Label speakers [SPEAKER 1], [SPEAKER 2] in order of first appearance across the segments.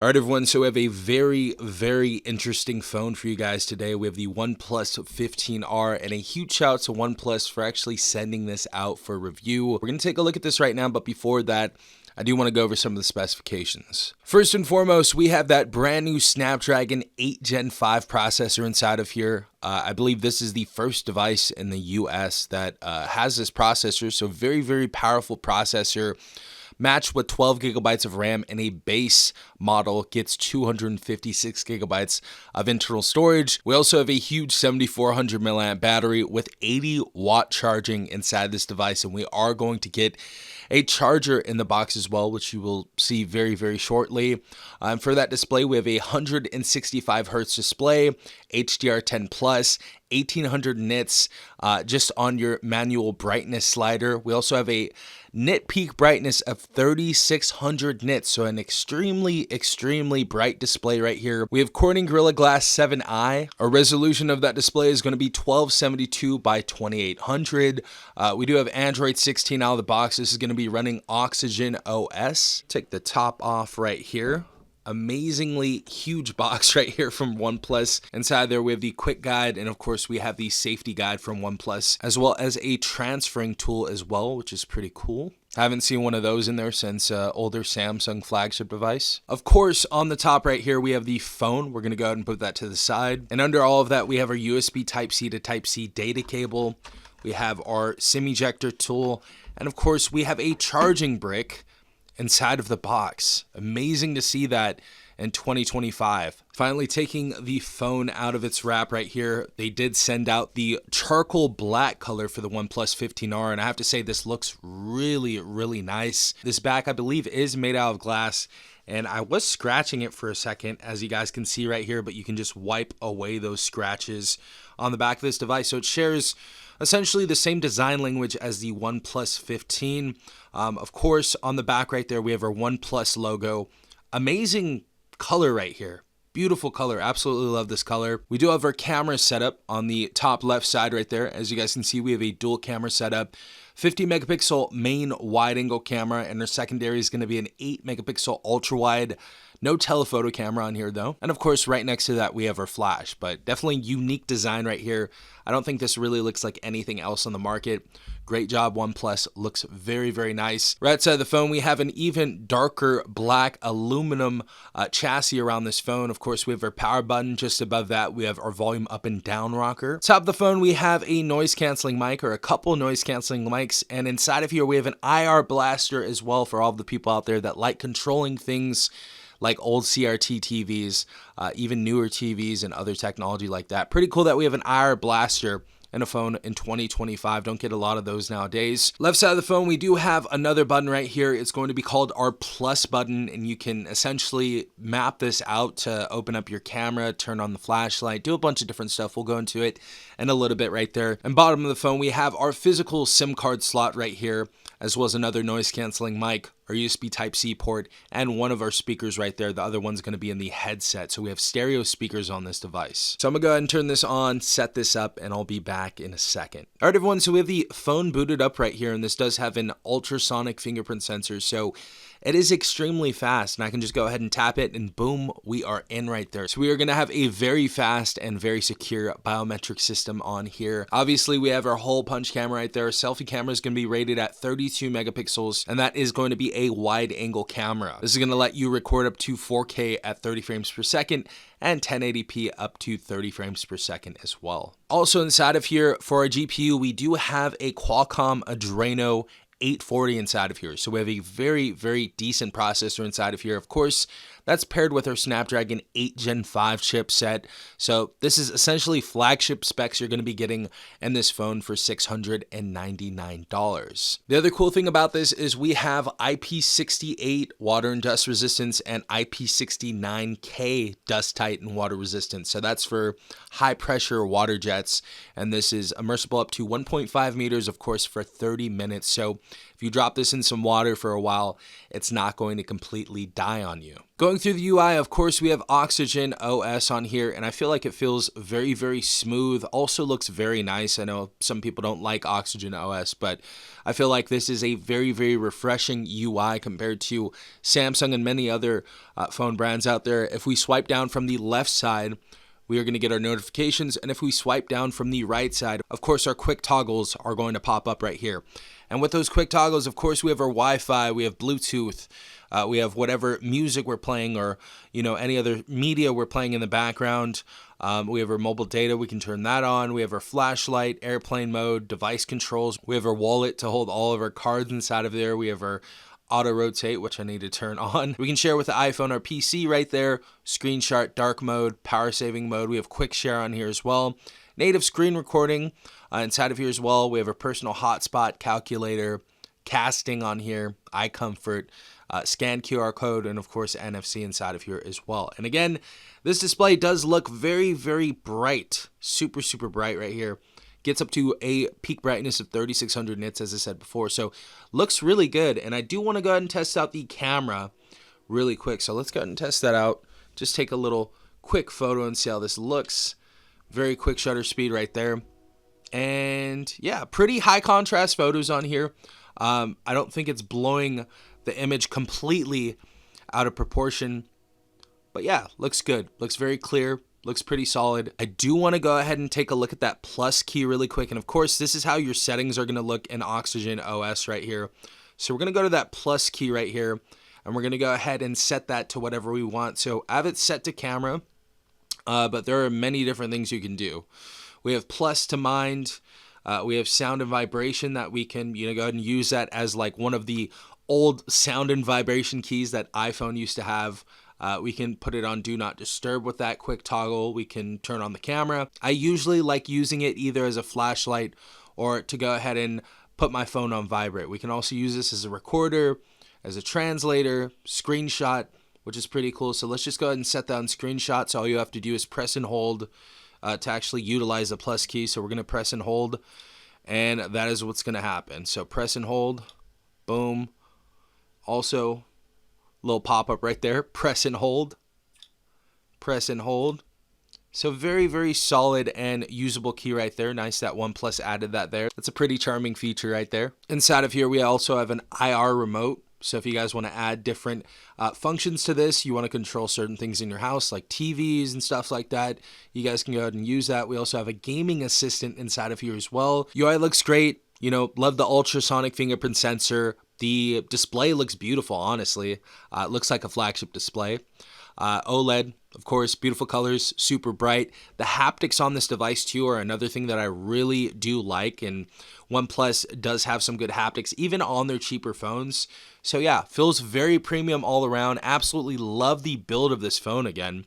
[SPEAKER 1] All right, everyone. So we have a very interesting phone for you guys today. We have the OnePlus 15R, and a huge shout out to OnePlus for actually sending this out for review. We're going to take a look at this right now, but before that, I do want to go over some of the specifications. First and foremost, we have that brand new Snapdragon 8 Gen 5 processor inside of here. I believe this is the first device in the US that has this processor, so very powerful processor. Matched with 12 gigabytes of RAM, and a base model gets 256 gigabytes of internal storage. We also have a huge 7400 milliamp battery with 80 watt charging inside this device, and we are going to get a charger in the box as well, which you will see very shortly. For that display, we have a 165 hertz display, HDR10 plus, 1800 nits just on your manual brightness slider. We also have a nit peak brightness of 3600 nits, so an extremely bright display right here. We have Corning Gorilla Glass 7i. Our resolution of that display is going to be 1272 by 2800. We do have Android 16 out of the box. This is going to be running Oxygen OS. Take the top off right here. Amazingly huge box right here from OnePlus. Inside there we have the quick guide, and of course we have the safety guide from OnePlus, as well as a transferring tool as well, which is pretty cool. I haven't seen one of those in there since older Samsung flagship device. Of course, on the top right here, we have the phone. We're going to go ahead and put that to the side. And under all of that, we have our USB Type-C to Type-C data cable. We have our SIM ejector tool. And of course, we have a charging brick inside of the box. Amazing to see that in 2025. Finally, taking the phone out of its wrap right here, they did send out the charcoal black color for the OnePlus 15R, and I have to say this looks really nice. This back, I believe, is made out of glass, and I was scratching it for a second, as you guys can see right here, but you can just wipe away those scratches on the back of this device. So it shares essentially the same design language as the OnePlus 15. Of course, on the back right there, we have our OnePlus logo. Amazing color right here. Beautiful color. Absolutely love this color. We do have our camera setup on the top left side right there. As you guys can see, we have a dual camera setup. 50 megapixel main wide angle camera, and our secondary is going to be an 8 megapixel ultra wide. No telephoto camera on here though. And of course, right next to that, we have our flash, but definitely unique design right here. I don't think this really looks like anything else on the market. Great job, OnePlus. Looks very nice. Right outside of the phone, we have an even darker black aluminum chassis around this phone. Of course, we have our power button. Just above that, we have our volume up and down rocker. Top of the phone, we have a noise canceling mic, or a couple noise canceling mics. And inside of here, we have an IR blaster as well for all of the people out there that like controlling things like old CRT TVs, even newer TVs and other technology like that. Pretty cool that we have an IR blaster in a phone in 2025. Don't get a lot of those nowadays. Left side of the phone, we do have another button right here. It's going to be called our plus button, and you can essentially map this out to open up your camera, turn on the flashlight, do a bunch of different stuff. We'll go into it in a little bit right there. And bottom of the phone, we have our physical SIM card slot right here, as well as another noise canceling mic, our USB Type-C port, and one of our speakers right there. The other one's going to be in the headset. So we have stereo speakers on this device. So I'm going to go ahead and turn this on, set this up, and I'll be back in a second. All right, everyone. So we have the phone booted up right here, and this does have an ultrasonic fingerprint sensor. So it is extremely fast, and I can just go ahead and tap it, and boom, we are in right there. So we are going to have a very fast and very secure biometric system on here. Obviously, we have our hole punch camera right there. Our selfie camera is going to be rated at 32 megapixels, and that is going to be a wide angle camera. This is going to let you record up to 4K at 30 frames per second and 1080p up to 30 frames per second as well. Also inside of here, for our GPU, we do have a Qualcomm Adreno 840 inside of here. So we have a very decent processor inside of here. Of course, that's paired with our Snapdragon 8 Gen 5 chipset. So this is essentially flagship specs you're going to be getting in this phone for $699. The other cool thing about this is we have IP68 water and dust resistance and IP69K dust tight and water resistance. So that's for high pressure water jets. And this is immersible up to 1.5 meters, of course, for 30 minutes. So if you drop this in some water for a while, it's not going to completely die on you. Going through the UI, of course, we have Oxygen OS on here, and I feel like it feels very, very smooth. Also looks very nice. I know some people don't like Oxygen OS, but I feel like this is a very, very refreshing UI compared to Samsung and many other phone brands out there. If we swipe down from the left side, we are going to get our notifications, and if we swipe down from the right side, of course, our quick toggles are going to pop up right here. And with those quick toggles, of course, we have our Wi-Fi, we have Bluetooth, we have whatever music we're playing, or any other media we're playing in the background. We have our mobile data, we can turn that on. We have our flashlight, airplane mode, device controls. We have our wallet to hold all of our cards inside of there. We have our auto rotate, which I need to turn on. We can share with the iPhone or PC right there. Screenshot, dark mode, power saving mode. We have quick share on here as well. Native screen recording inside of here as well. We have a personal hotspot calculator, casting on here, eye comfort, scan QR code, and of course NFC inside of here as well. And again, this display does look very, very bright, super, super bright right here. Gets up to a peak brightness of 3600 nits, as I said before. So looks really good. And I do want to go ahead and test out the camera really quick. So let's go ahead and test that out. Just take a little quick photo and see how this looks. Very quick shutter speed right there. And yeah, pretty high contrast photos on here. I don't think it's blowing the image completely out of proportion. But yeah, looks good. Looks very clear. Looks pretty solid. I do want to go ahead and take a look at that plus key really quick. And of course, this is how your settings are going to look in Oxygen OS right here. So we're going to go to that plus key right here, and we're going to go ahead and set that to whatever we want. So I have it set to camera, but there are many different things you can do. We have plus to mind. We have sound and vibration that we can go ahead and use that as like one of the old sound and vibration keys that iPhone used to have. We can put it on do not disturb with that quick toggle. We can turn on the camera. I usually like using it either as a flashlight or to go ahead and put my phone on vibrate. We can also use this as a recorder, as a translator, screenshot, which is pretty cool. So let's just go ahead and set that on screenshot. So all you have to do is press and hold to actually utilize the plus key. So we're going to press and hold, and that is what's going to happen. So press and hold, boom. Also, little pop-up right there, press and hold, press and hold. So very, very solid and usable key right there. Nice that OnePlus added that there. That's a pretty charming feature right there. Inside of here, we also have an IR remote. So if you guys want to add different functions to this, you want to control certain things in your house like TVs and stuff like that, you guys can go ahead and use that. We also have a gaming assistant inside of here as well. UI looks great. Love the ultrasonic fingerprint sensor. The display looks beautiful, honestly. It looks like a flagship display. OLED, of course, beautiful colors, super bright. The haptics on this device too are another thing that I really do like, and OnePlus does have some good haptics even on their cheaper phones. So yeah, feels very premium all around. Absolutely love the build of this phone again.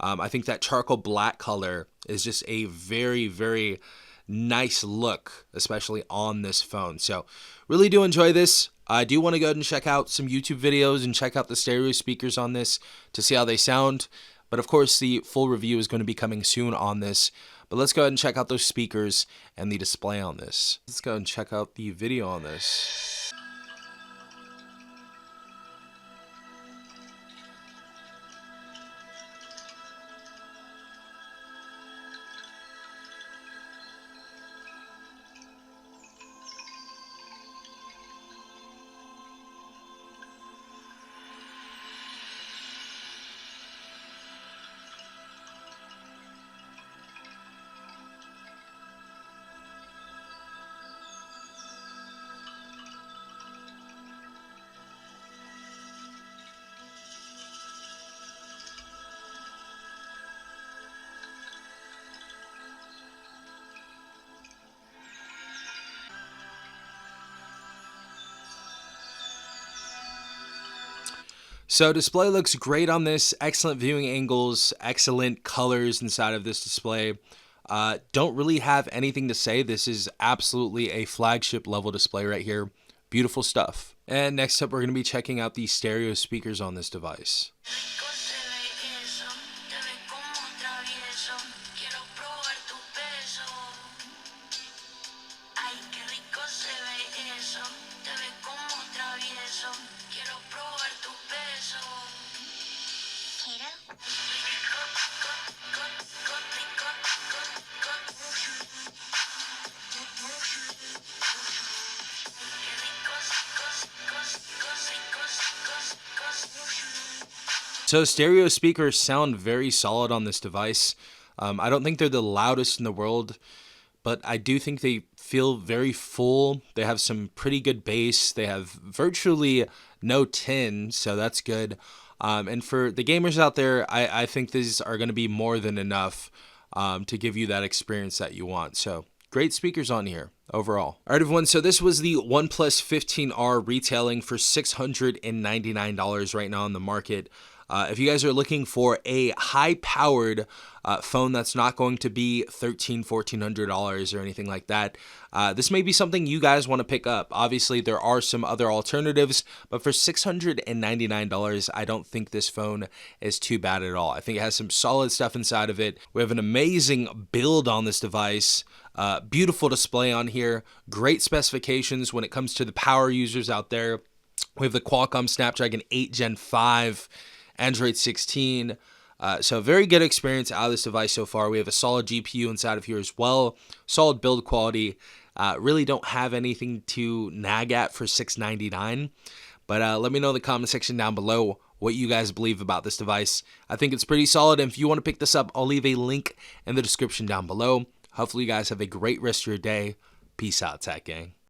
[SPEAKER 1] I think that charcoal black color is just a very, very nice look, especially on this phone. So really do enjoy this. I do want to go ahead and check out some YouTube videos and check out the stereo speakers on this to see how they sound. But of course, the full review is going to be coming soon on this. But let's go ahead and check out those speakers and the display on this. Let's go ahead and check out the video on this. So display looks great on this, excellent viewing angles, excellent colors inside of this display. Don't really have anything to say. This is absolutely a flagship level display right here. Beautiful stuff. And next up, we're going to be checking out the stereo speakers on this device. So stereo speakers sound very solid on this device. I don't think they're the loudest in the world, but I do think they feel very full. They have some pretty good bass. They have virtually no tin, so that's good. And for the gamers out there, I think these are going to be more than enough to give you that experience that you want. So great speakers on here overall. All right, everyone. So this was the OnePlus 15R retailing for $699 right now on the market. If you guys are looking for a high-powered phone that's not going to be $1,400 or anything like that, this may be something you guys want to pick up. Obviously, there are some other alternatives, but for $699, I don't think this phone is too bad at all. I think it has some solid stuff inside of it. We have an amazing build on this device. Beautiful display on here. Great specifications when it comes to the power users out there. We have the Qualcomm Snapdragon 8 Gen 5. Android 16. So very good experience out of this device so far. We have a solid GPU inside of here as well. Solid build quality. Really don't have anything to nag at for $699. But let me know in the comment section down below what you guys believe about this device. I think it's pretty solid. And if you want to pick this up, I'll leave a link in the description down below. Hopefully you guys have a great rest of your day. Peace out, Tech Gang.